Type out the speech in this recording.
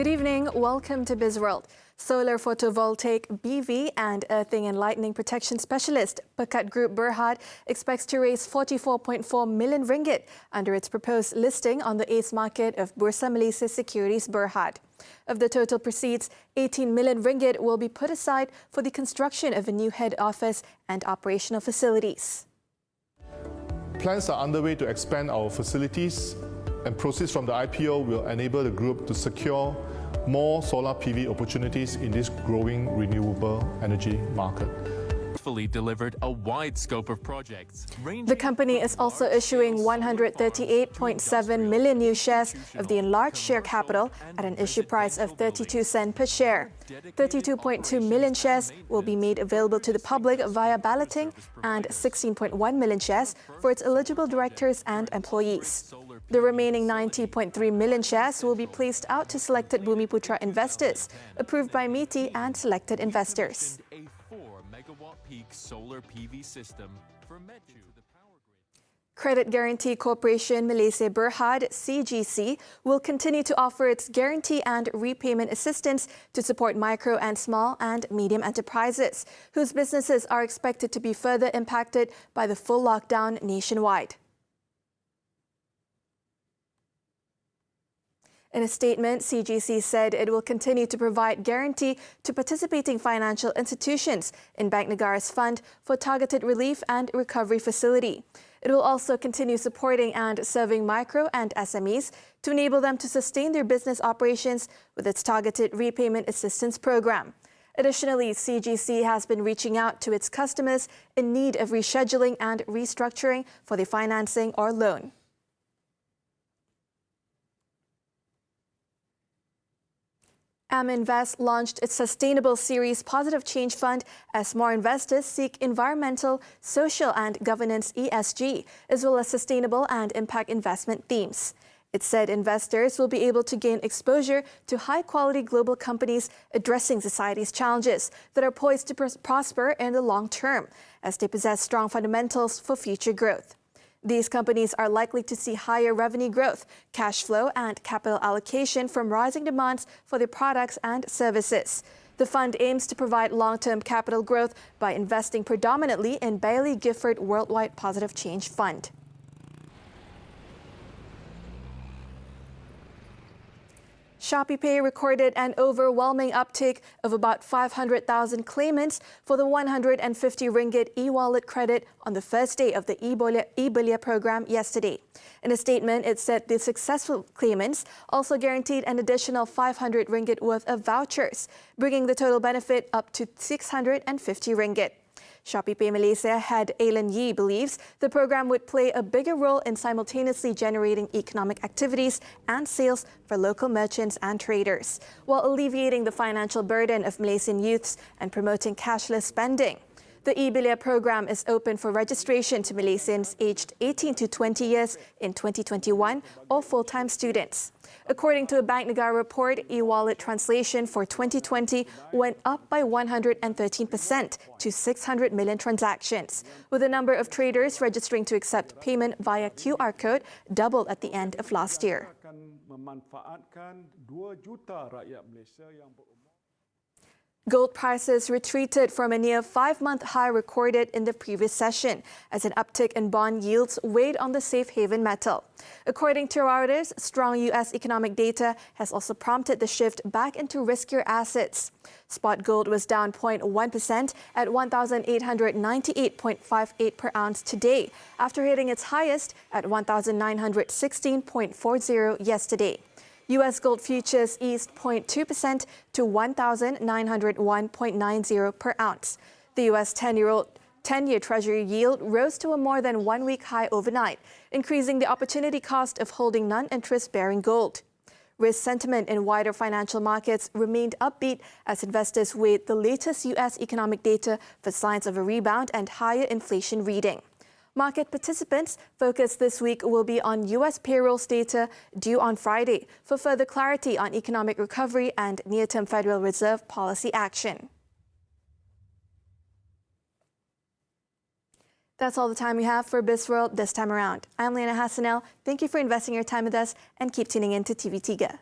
Good evening. Welcome to Bizworld. Solar photovoltaic BV and earthing and lightning protection specialist Pekat Group Berhad expects to raise 44.4 million ringgit under its proposed listing on the ACE market of Bursa Malaysia Securities Berhad. Of the total proceeds, 18 million ringgit will be put aside for the construction of a new head office and operational facilities. Plans are underway to expand our facilities, and proceeds from the IPO will enable the group to secure more solar PV opportunities in this growing renewable energy market. Fully delivered a wide scope of projects. The company is also issuing 138.7 million new shares of the enlarged share capital at an issue price of 32 cents per share. 32.2 million shares will be made available to the public via balloting and 16.1 million shares for its eligible directors and employees. The remaining 90.3 million shares will be placed out to selected Bumiputra investors, approved by MITI and selected investors. A 4-megawatt peak solar PV system for Metro, the power grid. Credit Guarantee Corporation Malaysia Berhad (CGC) will continue to offer its guarantee and repayment assistance to support micro and small and medium enterprises, whose businesses are expected to be further impacted by the full lockdown nationwide. In a statement, CGC said it will continue to provide guarantee to participating financial institutions in Bank Negara's Fund for Targeted Relief and Recovery Facility. It will also continue supporting and serving micro and SMEs to enable them to sustain their business operations with its Targeted Repayment Assistance Program. Additionally, CGC has been reaching out to its customers in need of rescheduling and restructuring for their financing or loan. AmInvest launched its Sustainable Series Positive Change Fund as more investors seek environmental, social and governance ESG, as well as sustainable and impact investment themes. It said investors will be able to gain exposure to high-quality global companies addressing society's challenges that are poised to prosper in the long term, as they possess strong fundamentals for future growth. These companies are likely to see higher revenue growth, cash flow and capital allocation from rising demands for their products and services. The fund aims to provide long-term capital growth by investing predominantly in Baillie Gifford Worldwide Positive Change Fund. Shopeepay recorded an overwhelming uptake of about 500,000 claimants for the 150 ringgit e-wallet credit on the first day of the eBelia program yesterday. In a statement, it said the successful claimants also guaranteed an additional 500 ringgit worth of vouchers, bringing the total benefit up to 650 ringgit. Shopeepay Malaysia head Aileen Yee believes the program would play a bigger role in simultaneously generating economic activities and sales for local merchants and traders, while alleviating the financial burden of Malaysian youths and promoting cashless spending. The eBelia program is open for registration to Malaysians aged 18 to 20 years in 2021 or full-time students. According to a Bank Negara report, e-wallet translation for 2020 went up by 113% to 600 million transactions, with the number of traders registering to accept payment via QR code doubled at the end of last year. Gold prices retreated from a near 5-month high recorded in the previous session as an uptick in bond yields weighed on the safe haven metal. According to Reuters, strong U.S. economic data has also prompted the shift back into riskier assets. Spot gold was down 0.1% at 1,898.58 per ounce today, after hitting its highest at 1,916.40 yesterday. U.S. gold futures eased 0.2% to 1,901.90 per ounce. The U.S. 10-year Treasury yield rose to a more than 1-week high overnight, increasing the opportunity cost of holding non-interest-bearing gold. Risk sentiment in wider financial markets remained upbeat as investors weighed the latest U.S. economic data for signs of a rebound and higher inflation reading. Market participants' focus this week will be on U.S. payrolls data due on Friday for further clarity on economic recovery and near-term Federal Reserve policy action. That's all the time we have for Bizworld this time around. I'm Liyana Hassanel. Thank you for investing your time with us and keep tuning in to TV3.